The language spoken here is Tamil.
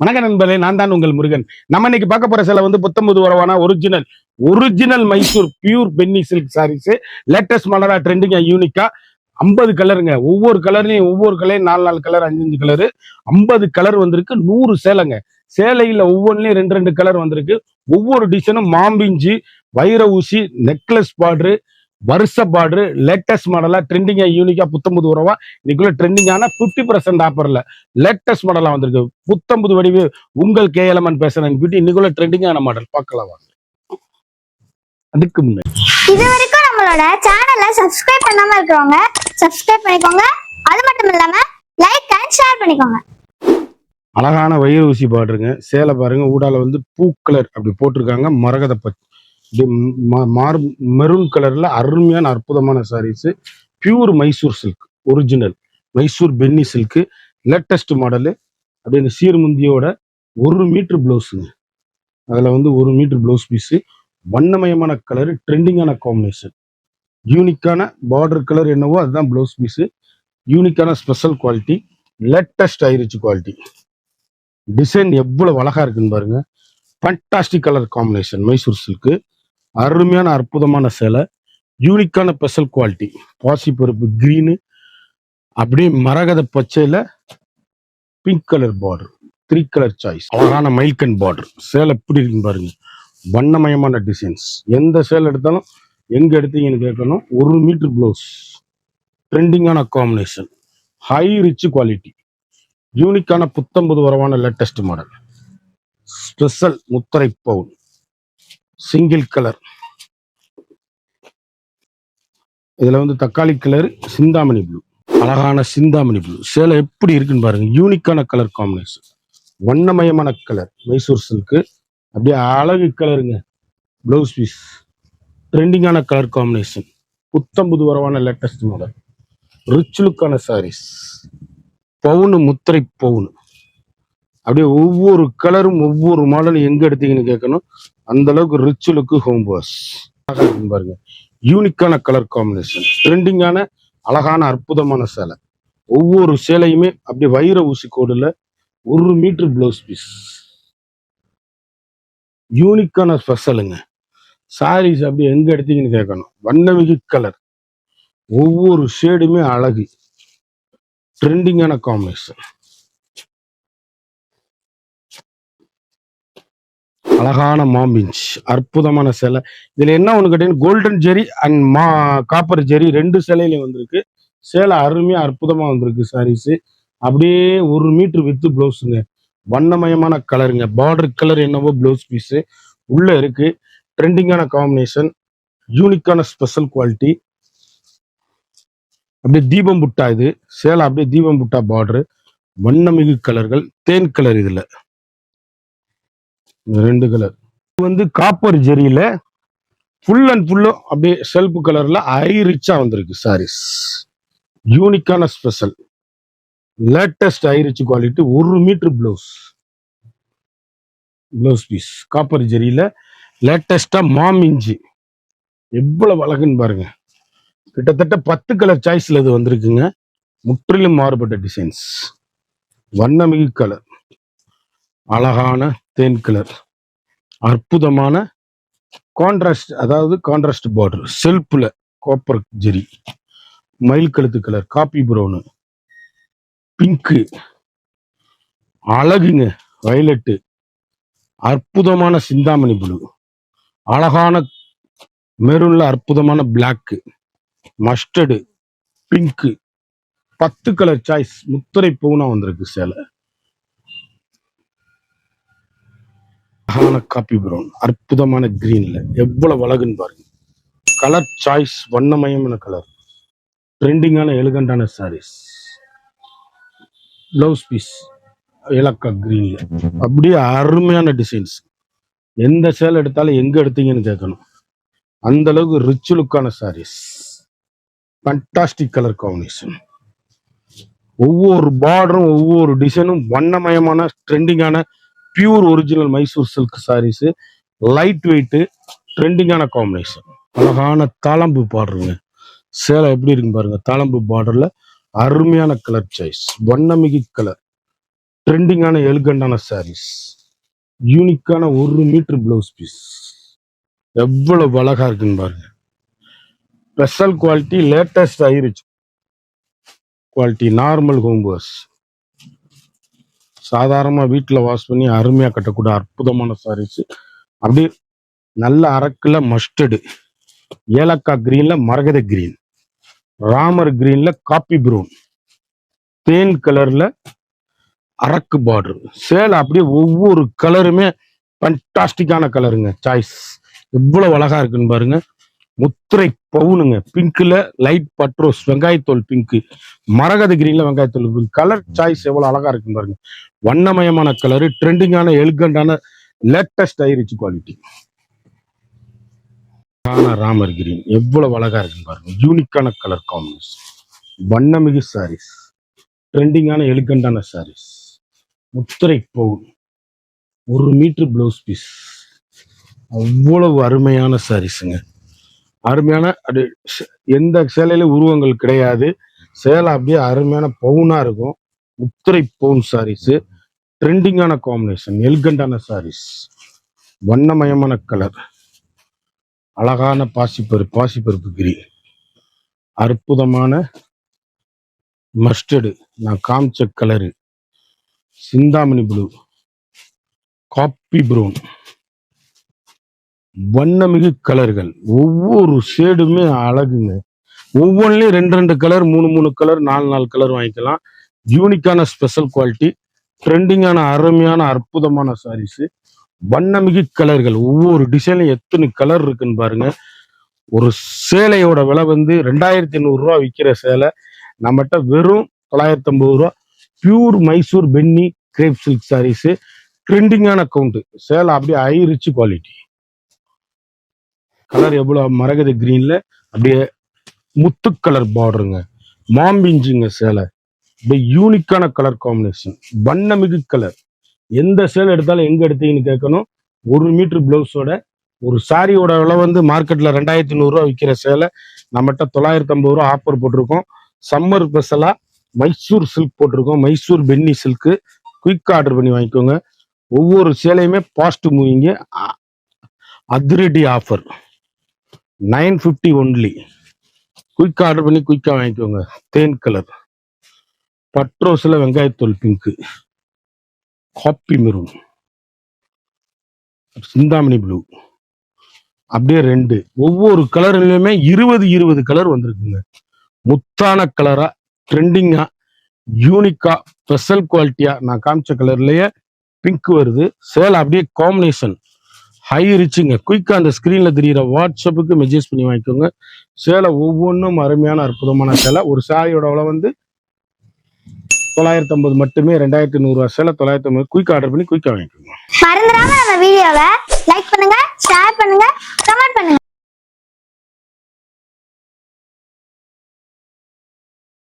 வணக்கம் நண்பர்களே, நான் தான் உங்கள் முருகன். நம்ம இன்னைக்கு பார்க்க போற சேலை வந்து 19 வரவான ஒரிஜினல் மைசூர் பியூர் பென்னி சில்க் சாரீஸ். லேட்டஸ்ட் மாடலா ட்ரெண்டிங்கா யூனிக்கா 50 கலருங்க. ஒவ்வொரு கலர்லயும் ஒவ்வொரு கலர் 4 கலர் 5 கலர் 50 கலர் வந்திருக்கு. 100 சேலைங்க. சேலையில ஒவ்வொன்றிலையும் 2 கலர் வந்திருக்கு. ஒவ்வொரு டிசைனும் மாம்பிஞ்சி, வைர ஊசி, நெக்லஸ் பார்டர், வருஷ பார்டர், லேட்டஸ்ட் மாடலா ட்ரெண்டிங்கா யூனிக்கா 19 ரூபா. இன்னைக்குள்ள ட்ரெண்டிங்கான 50% ஆஃபர்ல லேட்டஸ்ட் மாடலா வந்திருக்கு. புத்தம்புது வடிவு உங்கள் கேஎல்எம்என் பேசுறேன். இன்னைக்குள்ள ட்ரெண்டிங்கான மாடல் பார்க்கலாம் வாங்க. அதுக்கு முன்னாடி இது வரைக்கும் நம்மளோட சேனலை சப்ஸ்கிரைப் பண்ணாம இருக்கிறவங்க சப்ஸ்கிரைப் பண்ணிக்கோங்க. அது மட்டும் இல்லாம லைக் அண்ட் ஷேர் பண்ணிக்கோங்க. அழகான வைர ஊசி பாடுறங்க. சேலை பாருங்க, ஊடால வந்து பூ கலர் அப்படி போட்டிருக்காங்க. மரகத பச்சை மெரூன் கலர்ல அருமையான அற்புதமான saris. Pure Mysore silk, original Mysore பென்னி சில்க், லேட்டஸ்ட் மாடலு. அப்படியே இந்த சீர்முந்தியோட 1 மீட்டர் பிளவுஸுங்க. அதுல வந்து 1 மீட்டர் பிளவுஸ் பீஸு. வண்ணமயமான கலர், ட்ரெண்டிங்கான காம்பினேஷன். யூனிக்கான பார்டர் கலர் என்னவோ அதுதான் பிளவுஸ் பீஸு. யூனிக்கான ஸ்பெஷல் குவாலிட்டி, லேட்டஸ்ட் ஐரிச் குவாலிட்டி. டிசைன் எவ்வளவு அழகா இருக்குன்னு பாருங்க. Fantastic colour combination Mysore silk. அருமையான அற்புதமான சேலை. யூனிக்கான ஸ்பெஷல் குவாலிட்டி. பாசிப்பருப்பு கிரீனு, அப்படியே மரகத பச்சையில pink colour border, 3 colour choice. அழகான மைல்கன் பார்டர். சேலை எப்படி இருக்குன்னு பாருங்க. வண்ணமயமான டிசைன்ஸ். எந்த சேலை எடுத்தாலும் எங்க எடுத்தீங்கன்னு கேட்கணும். 1 மீட்டர் பிளவுஸ், ட்ரெண்டிங்கான காம்பினேஷன், ஹை ரிச் குவாலிட்டி. யூனிக்கான புத்தம்பது வரவான லேட்டஸ்ட் மாடல். ஸ்பெஷல் முத்திரை பவுன், சிங்கிள் கலர். இதுல வந்து தக்காளி கலர், சிந்தாமணி ப்ளூ, அழகான சிந்தாமணி ப்ளூ. சேலை எப்படி இருக்குன்னு பாருங்க. யூனிக்கான கலர் காம்பினேஷன், வண்ணமயமான கலர் மைசூர் சில்க்கு. அப்படியே அழகு கலருங்க. பிளவுஸ் பீஸ், ட்ரெண்டிங்கான கலர் காம்பினேஷன், புத்தம்புது வரவான லேட்டஸ்ட் மாடல், ரிச் லுக்கான சாரீஸ். பவுனு, முத்திரை பவுனு. அப்படியே ஒவ்வொரு கலரும் ஒவ்வொரு மாடலும் எங்க எடுத்தீங்கன்னு கேட்கணும். அந்த அளவுக்கு ரிச் லுக்கு ஹோம் வாஷ் பாருங்க. யூனிக்கான கலர் காம்பினேஷன், ட்ரெண்டிங்கான அழகான அற்புதமான சேலை. ஒவ்வொரு சேலையுமே அப்படியே வைர ஊசி கோடுல 1 மீட்டர் பிளவுஸ் பீஸ். யூனிக்கான ஸ்பெஷலுங்க. சாரீஸ் அப்படியே எங்க எடுத்தீங்கன்னு கேட்கணும். வண்ணமிகு கலர், ஒவ்வொரு ஷேடுமே அழகு, ட்ரெண்டிங்கான காம்பினேஷன். அழகான மாம்பிஞ்ச், அற்புதமான சேலை. இதுல என்ன ஒண்ணு கேட்டீங்கன்னா, கோல்டன் ஜெரி அண்ட் காப்பர் ஜெரி 2 சேலையிலையும் வந்திருக்கு. சேலை அருமையா அற்புதமா வந்திருக்கு சாரீஸ். அப்படியே 1 மீட்டர் வித்து பிளவுஸுங்க. வண்ணமயமான கலருங்க. பார்டர் கலர் என்னவோ பிளவுஸ் பீஸ் உள்ள இருக்கு. ட்ரெண்டிங்கான காம்பினேஷன், யூனிக்கான ஸ்பெஷல் குவாலிட்டி. அப்படியே தீபம் புட்டா. இது சேலை அப்படியே தீபம் புட்டா பார்டர். வண்ணமிகு கலர்கள், தேன் கலர். இதுல 2 கலர். இது வந்து காப்பர் ஜெரியில ஃபுல் அண்ட் ஃபுல்லும் அப்படியே செல்ஃப் கலர்ல ஐ ரிச்சா வந்திருக்கு சாரீஸ். யூனிக்கான special, latest high rich quality. 1 metre blouse piece, copper ஜெரியில லேட்டஸ்டா மாமிஞ்சி. எவ்வளவு அழகுன்னு பாருங்க. கிட்டத்தட்ட 10 கலர் சாய்ஸ்ல இது வந்திருக்குங்க. முற்றிலும் மாறுபட்ட டிசைன்ஸ். வண்ணமிகு கலர், அழகான தேன் கலர், அற்புதமான கான்ட்ராஸ்ட், அதாவது கான்ட்ராஸ்ட் பார்டர். செல்ஃப்ல காப்பர் ஜெரி, மயில் கழுத்து கலர், காப்பி ப்ரௌனு, பிங்க்கு, அழகுங்க வயலட்டு, அற்புதமான சிந்தாமணி ப்ளூ, அழகான மெரூன்ல அற்புதமான black, mustard, pink. 10 colour choice. முத்திரை பூனா வந்திருக்கு சேலை. அழகான காப்பி ப்ரௌன், அற்புதமான கிரீன்ல எவ்வளவு அழகுன்னு பாருங்க. கலர் சாய்ஸ் வண்ணமயமான கலர், ட்ரெண்டிங்கான எலிகண்டான சாரீஸ். பிளவுஸ் பீஸ் இலக்கா கிரீன்ல அப்படியே அருமையான டிசைன்ஸ். எந்த சேலை எடுத்தாலும் எங்க எடுத்தீங்கன்னு கேட்கணும். அந்த அளவுக்கு ரிச் லுக்கான சாரீஸ். Fantastic colour combination. ஒவ்வொரு பார்டரும் ஒவ்வொரு டிசைனும் வண்ணமயமான ட்ரெண்டிங்கான pure original Mysore silk saris. Light weight, ட்ரெண்டிங்கான காம்பினேஷன். அழகான தாளம்பூ பார்டருங்க. சேலை எப்படி இருக்குன்னு பாருங்க. தாளம்பூ பார்டர்ல அருமையான கலர் சாய்ஸ், வண்ணமிகு கலர், ட்ரெண்டிங்கான எலிகண்டான சாரீஸ், யூனிக்கான 1 மீட்டர் பிளவுஸ் பீஸ். எவ்வளவு அழகா இருக்குன்னு பாருங்க. ஸ்பெஷல் குவாலிட்டி, லேட்டஸ்ட் ஆயிருச்சு குவாலிட்டி, நார்மல் ஹோம் வாஷ், சாதாரணமாக வீட்டில் வாஷ் பண்ணி அருமையாக கட்டக்கூடிய அற்புதமான சாரீஸ். அப்படியே நல்ல அரக்குல மஸ்டர்டு, ஏலக்காய் கிரீன்ல மரகத கிரீன், ராமர் கிரீன்ல காப்பி ப்ரௌன், தேன் கலர்ல அரக்கு பார்டர். சேலை அப்படியே ஒவ்வொரு கலருமே ஃபண்டாஸ்டிக்கான கலருங்க. சாய்ஸ் எவ்வளவு அழகா இருக்குன்னு பாருங்க. முத்திரை பவுனுங்க, பிங்க்ல லைட் பட்ரோஸ், வெங்காயத்தோல் பிங்க், மரகத கிரீன்ல வெங்காயத்தோல் பிங்க். கலர் சாய்ஸ் எவ்வளவு அழகா இருக்குன்னு பாருங்க. வண்ணமயமான கலரு, ட்ரெண்டிங்கான எலிகண்டான லேட்டஸ்ட் ஆயிருச்சு குவாலிட்டி. ராமர் கிரீன் எவ்வளவு அழகா இருக்குன்னு பாருங்க. யூனிக்கான கலர் காம்பினேஷன், வண்ணமிகு சாரீஸ், ட்ரெண்டிங்கான எலிகண்டான சாரீஸ், முத்திரை பவுன், 1 மீட்டர் பிளவுஸ் பீஸ். அவ்வளவு அருமையான சாரீஸுங்க. அருமையான அது எந்த சேலையில உருவங்கள் கிடையாது. சேலை அப்படியே அருமையான பவுனா இருக்கும். முத்திரை பவுன் சாரீஸ், ட்ரெண்டிங்கான காம்பினேஷன், எலிகண்டான சாரீஸ், வண்ணமயமான கலர், அழகான பாசிப்பருப்பு கிரீன், அற்புதமான மஸ்டர்டு, நான் காமிச்ச colour, Chintamani blue, coffee brown, வண்ணமிகு கலர்கள். ஒவ்வொரு ஷேடுமே அழகுங்க. ஒவ்வொன்றிலையும் 2 கலர், 3 கலர், 4 கலர் வாங்கிக்கலாம். யூனிக்கான ஸ்பெஷல் குவாலிட்டி, ட்ரெண்டிங்கான அருமையான அற்புதமான சாரீஸ், வண்ணமிகு கலர்கள். ஒவ்வொரு டிசைன்லையும் எத்தனை கலர் இருக்குன்னு பாருங்க. ஒரு சேலையோட விலை வந்து 2500 ரூபா விற்கிற சேலை நம்மகிட்ட வெறும் 950 ரூபா. பியூர் மைசூர் பென்னி கிரேப் சில்க் சாரீஸ், ட்ரெண்டிங்கான கவுண்ட். சேலை அப்படியே ஹை ரிச் குவாலிட்டி. கலர் எவ்வளவு மரகத கிரீன்ல அப்படியே முத்து கலர் பார்டருங்க, மாம்பிஞ்சுங்க சேலை. அப்படியே யூனிக்கான கலர் காம்பினேஷன், வண்ணமிகு கலர். எந்த சேலை எடுத்தாலும் எங்க எடுத்தீங்கன்னு கேட்கணும். 1 மீட்டர் பிளவுஸோட ஒரு சாரியோட விலை வந்து மார்க்கெட்ல 2500 ரூபா விற்கிற சேலை நம்மகிட்ட 950 ரூபா ஆஃபர் போட்டிருக்கோம். சம்மர் ஸ்பெஷலா மைசூர் சில்க் போட்டிருக்கோம், மைசூர் பென்னி சில்க். குயிக் ஆர்டர் பண்ணி வாங்கிக்கோங்க. ஒவ்வொரு சேலையுமே பாஸ்ட் மூவிங்க, அதிரடி ஆஃபர் 950 ஒன்லி. குயிக் ஆர்டர் பண்ணி குயிக்கா வாங்கிக்கோங்க. தேன் கலர், பட்ரோஸ்ல வெங்காயத்தோல் பிங்க், காப்பி மெரூன், சிந்தாமணி ப்ளூ, அப்படியே 2 ஒவ்வொரு கலர்லயுமே 20 கலர் வந்திருக்குங்க. முத்தான கலரா, ட்ரெண்டிங்கா, யூனிக்கா, ஸ்பெஷல் குவாலிட்டியா. நான் காமிச்ச கலர்லயே பிங்க் வருது. சேலை அப்படியே காம்பினேஷன் ஹை ரிச்சுங்க. குயிக்கா அந்த ஸ்கிரீன்ல தெரியுற வாட்ஸ்அப்புக்கு மெசேஜ் பண்ணி வாங்கிக்கோங்க. சேலை ஒவ்வொன்றும் அருமையான அற்புதமான சேலை. ஒரு சாரியோட விலை வந்து 950 மட்டுமே. 2500 ரூபா சேலை 950. குயிக் ஆர்டர் பண்ணி குயிக்கா வாங்கிக்கோங்க. மறந்துடாம நம்ம வீடியோவை லைக் பண்ணுங்க, ஷேர் பண்ணுங்க, கமெண்ட் பண்ணுங்க.